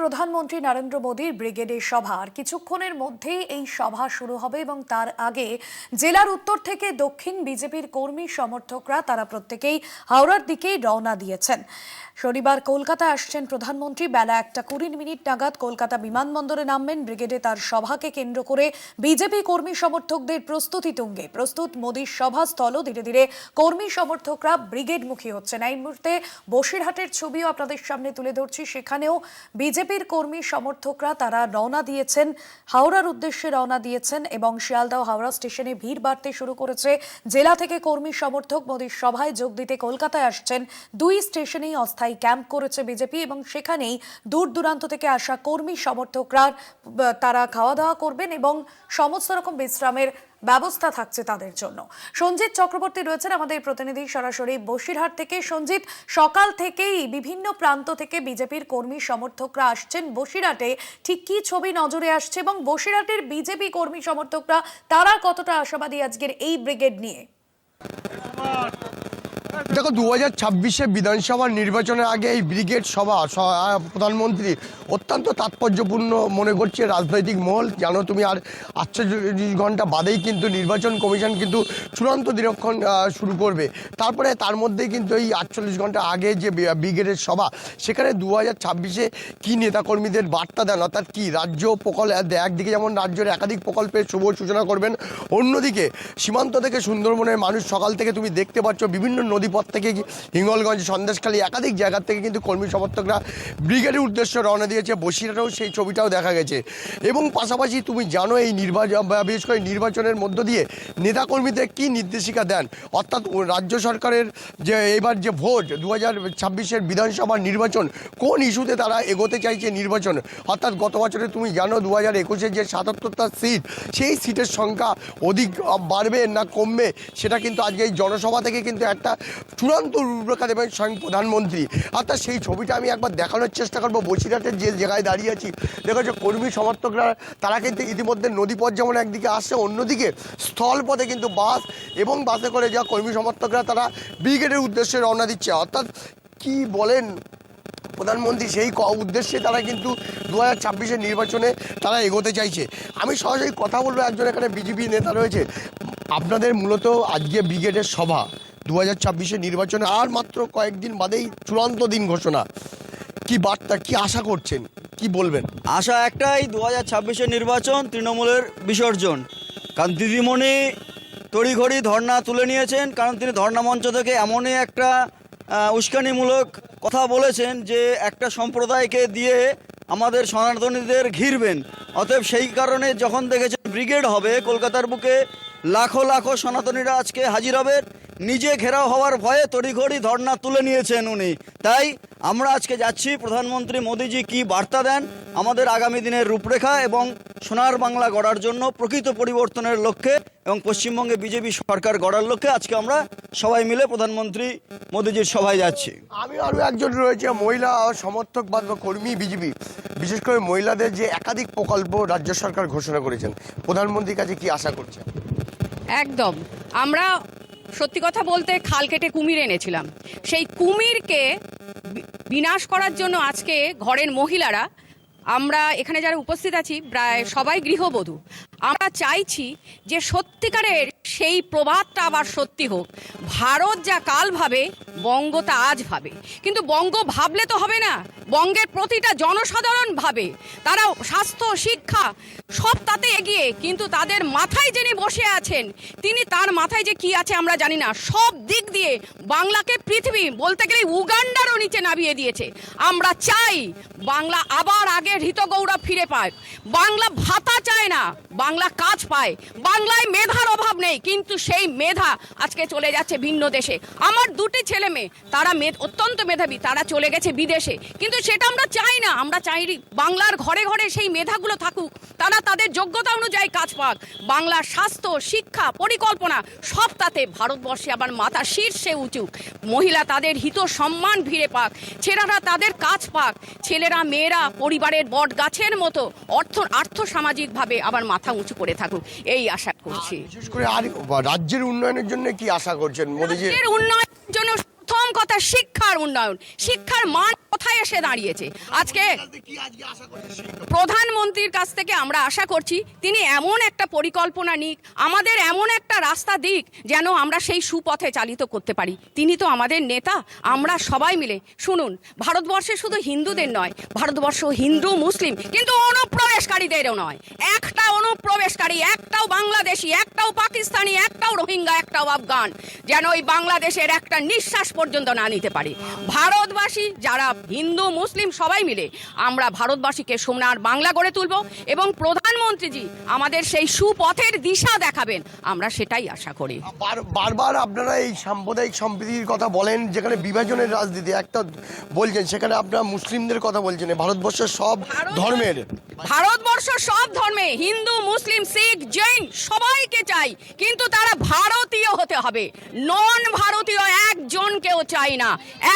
প্রধানমন্ত্রী নরেন্দ্র মোদীর ব্রিগেডের সভা আর কিছুক্ষণের মধ্যেই এই সভা শুরু হবে এবং তার আগে জেলার উত্তর থেকে দক্ষিণ বিজেপির কর্মী সমর্থকরা তারা প্রত্যেকেই হাওড়ার দিকেই রওনা দিয়েছেন। শনিবার কলকাতায় আসছেন প্রধানমন্ত্রী। বেলা 1:20 নাগাদ কলকাতা বিমানবন্দরে নামবেন। ব্রিগেডে তার সভাকে কেন্দ্র করে বিজেপি কর্মী সমর্থকদের প্রস্তুতি তুঙ্গে। প্রস্তুত মোদীর সভাস্থল। ধীরে ধীরে কর্মী সমর্থকরা ব্রিগেডমুখী হচ্ছেন। এই মুহূর্তে বসিরহাটের ছবিও আপনাদের সামনে তুলে ধরছি। সেখানেও বিজেপির কর্মী সমর্থকরা তারা রওনা দিয়েছেন, হাওড়ার উদ্দেশ্যে রওনা দিয়েছেন এবং শিয়ালদহ হাওড়া স্টেশনে ভিড় বাড়তে শুরু করেছে। জেলা থেকে কর্মী সমর্থক মোদীর সভায় যোগ দিতে কলকাতায় আসছেন। দুই স্টেশনেই অস্থায়ী ক্যাম্প করেছে বিজেপি এবং সেখানেই দূর দূরান্ত থেকে আসা কর্মী সমর্থকরা তারা খাওয়া দাওয়া করবেন এবং সমস্ত রকম বিশ্রামের ব্যবস্থা থাকছে তাদের জন্য। সঞ্জিত চক্রবর্তী রয়েছেন আমাদের প্রতিনিধি সরাসরি বসিরহাট থেকে। সঞ্জিত, সকাল থেকেই বিভিন্ন প্রান্ত থেকে বিজেপির কর্মী সমর্থকরা আসছেন বসিরহাটে। ঠিক কি ছবি নজরে আসছে এবং বসিরহাটের বিজেপি কর্মী সমর্থকরা তারা কতটা আশাবাদী আজকের এই ব্রিগেড নিয়ে? দেখো, 2026-এ বিধানসভা নির্বাচনের আগে এই ব্রিগেড সভা প্রধানমন্ত্রী অত্যন্ত তাৎপর্যপূর্ণ মনে করছে রাজনৈতিক মহল। জানো তুমি, আর 48 ঘন্টা বাদেই কিন্তু নির্বাচন কমিশন কিন্তু চূড়ান্ত দিনক্ষণ শুরু করবে। তারপরে তার মধ্যেই কিন্তু এই 48 ঘন্টা আগে যে ব্রিগেডের সভা, সেখানে 2026-এ কী নেতাকর্মীদের বার্তা দেন, অর্থাৎ কী রাজ্য প্রকল্প, একদিকে যেমন রাজ্যের একাধিক প্রকল্পের শুভ সূচনা করবেন, অন্যদিকে সীমান্ত থেকে সুন্দরবনের মানুষ সকাল থেকে তুমি দেখতে পাচ্ছ বিভিন্ন নদীপথ থেকে হিঙ্গলগঞ্জ, সন্দেশখালী একাধিক জায়গা থেকে কিন্তু কর্মী সমর্থকরা ব্রিগেডের উদ্দেশ্যে রওনা দিয়েছে। বসিরহাটেও সেই ছবিটাও দেখা গেছে। এবং পাশাপাশি তুমি জানো, এই বিশেষ করে নির্বাচনের মধ্য দিয়ে নেতাকর্মীদের কী নির্দেশিকা দেন, অর্থাৎ রাজ্য সরকারের যে এবার যে ভোট 2026-এর বিধানসভার নির্বাচন, কোন ইস্যুতে তারা এগোতে চাইছে নির্বাচন, অর্থাৎ গত বছরে তুমি জানো 2021-এর যে 77টা সিট, সেই সিটের সংখ্যা অধিক বাড়বে না কমবে, সেটা কিন্তু আজকে এই জনসভা থেকে কিন্তু একটা চূড়ান্ত রূপরেখা দেবেন স্বয়ং প্রধানমন্ত্রী। অর্থাৎ সেই ছবিটা আমি একবার দেখানোর চেষ্টা করবো। বসিরহাটের যে জায়গায় দাঁড়িয়ে আছি, দেখো যে কর্মী সমর্থকরা তারা কিন্তু ইতিমধ্যে নদীপথ যেমন একদিকে আসছে, অন্যদিকে স্থলপথে কিন্তু বাস এবং বাসে করে যা কর্মী সমর্থকরা তারা ব্রিগেডের উদ্দেশ্যে রওনা দিচ্ছে। অর্থাৎ কি বলেন প্রধানমন্ত্রী, সেই উদ্দেশ্যে তারা কিন্তু 2026-এর নির্বাচনে তারা এগোতে চাইছে। আমি সরাসরি কথা বলবো, একজন এখানে বিজেপি নেতা রয়েছে। আপনাদের মূলত আজকে ব্রিগেডের সভা, 2026-এর নির্বাচনে আর মাত্র কয়েকদিন বাদেই চূড়ান্ত দিন ঘোষণা, কি বার্তা, কি আশা করছেন, কি বলবেন? আশা একটাই, 2026-এর নির্বাচন তৃণমূলের বিসর্জন। কারণ দিদিমণি তড়িঘড়ি ধর্ণা তুলে নিয়েছেন, কারণ তিনি ধর্ণা মঞ্চ থেকে এমনই একটা উস্কানিমূলক কথা বলেছেন যে একটা সম্প্রদায়কে দিয়ে আমাদের সনাতনীদের ঘিরবেন। অতএব সেই কারণে যখন দেখেছেন ব্রিগেড হবে কলকাতার বুকে, লাখো লাখো সনাতনীরা আজকে হাজির হবেন। নিজে ঘেরাও হওয়ার ভয়ে তড়িঘড়ি ধর্ণা তুলে নিয়েছেন উনি। তাই আমরা আজকে যাচ্ছি, প্রধানমন্ত্রী মোদীজি কি বার্তা দেন আমাদের আগামী দিনের রূপরেখা এবং সোনার বাংলা গড়ার জন্য, প্রকৃত পরিবর্তনের লক্ষ্যে এবং পশ্চিমবঙ্গে বিজেপি সরকার গড়ার লক্ষ্যে আজকে আমরা সবাই মিলে প্রধানমন্ত্রী মোদীজির সভায় যাচ্ছি। আমি আরও একজন রয়েছে মহিলা সমর্থক বা কর্মী বিজেপি, বিশেষ করে মহিলাদের যে একাধিক প্রকল্প রাজ্য সরকার ঘোষণা করেছেন, প্রধানমন্ত্রীর কাছে কি আশা করছেন? একদম, আমরা সত্যি কথা বলতে খাল কেটে কুমির এনেছিলাম। সেই কুমিরকে বিনাশ করার জন্য আজকে ঘরের মহিলারা, আমরা এখানে যারা উপস্থিত আছি প্রায় সবাই গৃহবধূ, আমরা চাইছি যে সত্যিকারের সেই প্রবাদটা আবার সত্যি হোক। ভারত যা কাল ভাবে, বঙ্গ তা আজ ভাবে। কিন্তু বঙ্গ ভাবলে তো হবে না, বঙ্গের প্রতিটা জনসাধারণ ভাবে। তারা স্বাস্থ্য, শিক্ষা সব তাতে এগিয়ে, কিন্তু তাদের মাথায় যিনি বসে আছেন, তিনি, তার মাথায় যে কি আছে আমরা জানি না। সব দিক দিয়ে বাংলাকে পৃথিবী বলতে গেলে উগান্ডারও নিচে নামিয়ে দিয়েছে। আমরা চাই বাংলা আবার আগের হৃতগৌরব ফিরে পায়। বাংলা ভাতা চায় না, বাংলা কাজ পায়। বাংলায় মেধার অভাব নেই, কিন্তু সেই মেধা আজকে চলে যাচ্ছে ভিন্ন দেশে। আমার দুটি ছেলে মেয়ে, তারা অত্যন্ত মেধাবী, তারা চলে গেছে বিদেশে, কিন্তু সেটা আমরা চাই না। আমরা চাই বাংলার ঘরে ঘরে সেই মেধাগুলো থাকুক, তারা তাদের যোগ্যতা অনুযায়ী কাজ পাক। বাংলার স্বাস্থ্য, শিক্ষা, পরিকল্পনা সব তাতে ভারতবর্ষে আবার মাথা শীর্ষে উঁচুক। মহিলা তাদের হিত সম্মান ফিরে পাক, ছেলেরা তাদের কাজ পাক, ছেলেরা মেয়েরা পরিবারের বট গাছের মতো আর্থ সামাজিকভাবে আবার মাথা উঁচু করে থাকুক, এই আশা করছি। বিশেষ করে আর রাজ্যের উন্নয়নের জন্য কি আশা করছেন মোদীজি? রাজ্যের উন্নয়নের জন্য প্রথম কথা শিক্ষার উন্নয়ন, শিক্ষার মান কোথায় এসে দাঁড়িয়েছে আজকে। প্রধানমন্ত্রীর কাছ থেকে আমরা আশা করছি তিনি এমন একটা পরিকল্পনা নিক, আমাদের এমন একটা রাস্তা দিক যেন আমরা সেই সুপথে চালিত করতে পারি। তিনি তো আমাদের নেতা। আমরা সবাই মিলে শুনুন, ভারতবর্ষে শুধু হিন্দুদের নয়, ভারতবর্ষ হিন্দু মুসলিম কিন্তু অনুপ্রবেশকারীদেরও নয়। একটা অনুপ্রবেশকারী, একটাও বাংলাদেশি, একটাও পাকিস্তানি, একটাও রোহিঙ্গা, একটাও আফগান যেন ওই বাংলাদেশের একটা নিঃশ্বাস পর্যন্ত না নিতে পারে। ভারতবাসী যারা হিন্দু মুসলিম সবাই মিলে আমরা ভারতবাসীকে সোনার বাংলা গড়ে তুলব এবং প্রধানমন্ত্রীজি আমাদের সেই সুপথের দিশা দেখাবেন, আমরা সেটাই আশা করি। বারবার আপনারা এই সাম্প্রদায়িক সম্প্রীতির কথা বলেন, যেখানে বিভাজনের রাজনীতি একটা বলছেন, সেখানে আপনারা মুসলিমদের কথা বলছেন। ভারতবর্ষের সব ধর্মের, ভারতবর্ষ সব ধর্মে হিন্দু মুসলিম শিখ জৈন সবাইকে চাই, কিন্তু তারা ভারতীয় হতে হবে। নন ভারতীয় একজনকেও চাই না।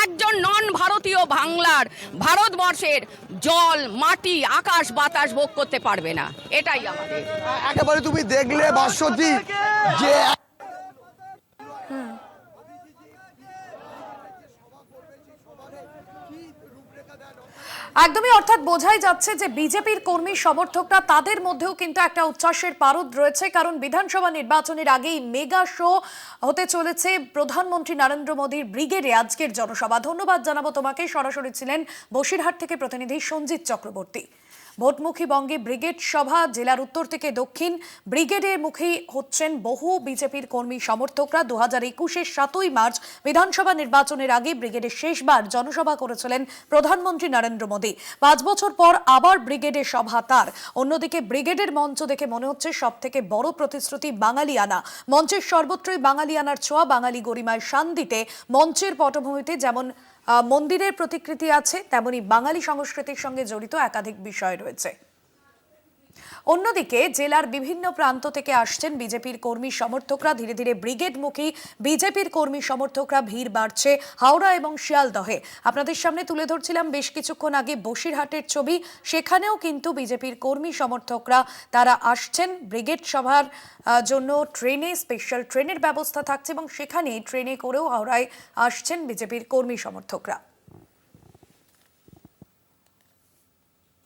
একজন নন ভারতীয় বাংলার ভারতবর্ষের জল মাটি আকাশ বাতাস ভোগ করতে পারবে না। এটাই আমাদের। একেবারে তুমি দেখলে ভাস্বতী যে একদমই, অর্থাৎ বোঝাই যাচ্ছে যে বিজেপির কর্মী সমর্থকরা তাদের মধ্যেও কিন্তু একটা উচ্ছ্বাসের পারদ রয়েছে, কারণ বিধানসভা নির্বাচনের আগেই মেগা শো হতে চলেছে প্রধানমন্ত্রী নরেন্দ্র মোদীর ব্রিগেডে আজকের জনসভা। ধন্যবাদ জানাবো তোমাকে। সরাসরি ছিলেন বসিরহাট থেকে প্রতিনিধি সঞ্জিত চক্রবর্তী। ভোটমুখী বঙ্গে ব্রিগেড সভা, জেলার উত্তর থেকে দক্ষিণ ব্রিগেডের মুখী হচ্ছেন বহু বিজেপির কর্মী সমর্থকরা। 2021-এর 7ই মার্চ বিধানসভা নির্বাচনের আগে ব্রিগেডে শেষবার জনসভা করেছিলেন প্রধানমন্ত্রী নরেন্দ্র মোদী। 5 বছর পর আবার ব্রিগেডে সভা তার। অন্যদিকে ব্রিগেডের মঞ্চ দেখে মনে হচ্ছে সব থেকে বড় প্রতিশ্রুতি বাঙালিয়ানা। মঞ্চের সর্বত্রই বাঙালিয়ানার ছোঁয়া, বাঙালি গরিমায় শান দিতে মঞ্চের পটভূমিতে যেমন মন্দিরের প্রতিকৃতি আছে, তেমনি বাঙালি সংস্কৃতির সঙ্গে জড়িত একাধিক বিষয় রয়েছে। অন্যদিকে জেলার বিভিন্ন প্রান্ত থেকে আসছেন বিজেপির কর্মী সমর্থকরা। ধীরে ধীরে ব্রিগেডমুখী বিজেপির কর্মী সমর্থকরা ভিড় বাড়ছে হাওড়া এবং শিয়ালদহে। আপনাদের সামনে তুলে ধরছিলাম বেশ কিছুক্ষণ আগে বসিরহাটের ছবি। সেখানেও কিন্তু বিজেপির কর্মী সমর্থকরা তারা আসছেন ব্রিগেড সভার জন্য। ট্রেনে, স্পেশাল ট্রেনের ব্যবস্থা থাকছে এবং সেখানে ট্রেনে করেও হাওড়ায় আসছেন বিজেপির কর্মী সমর্থকরা।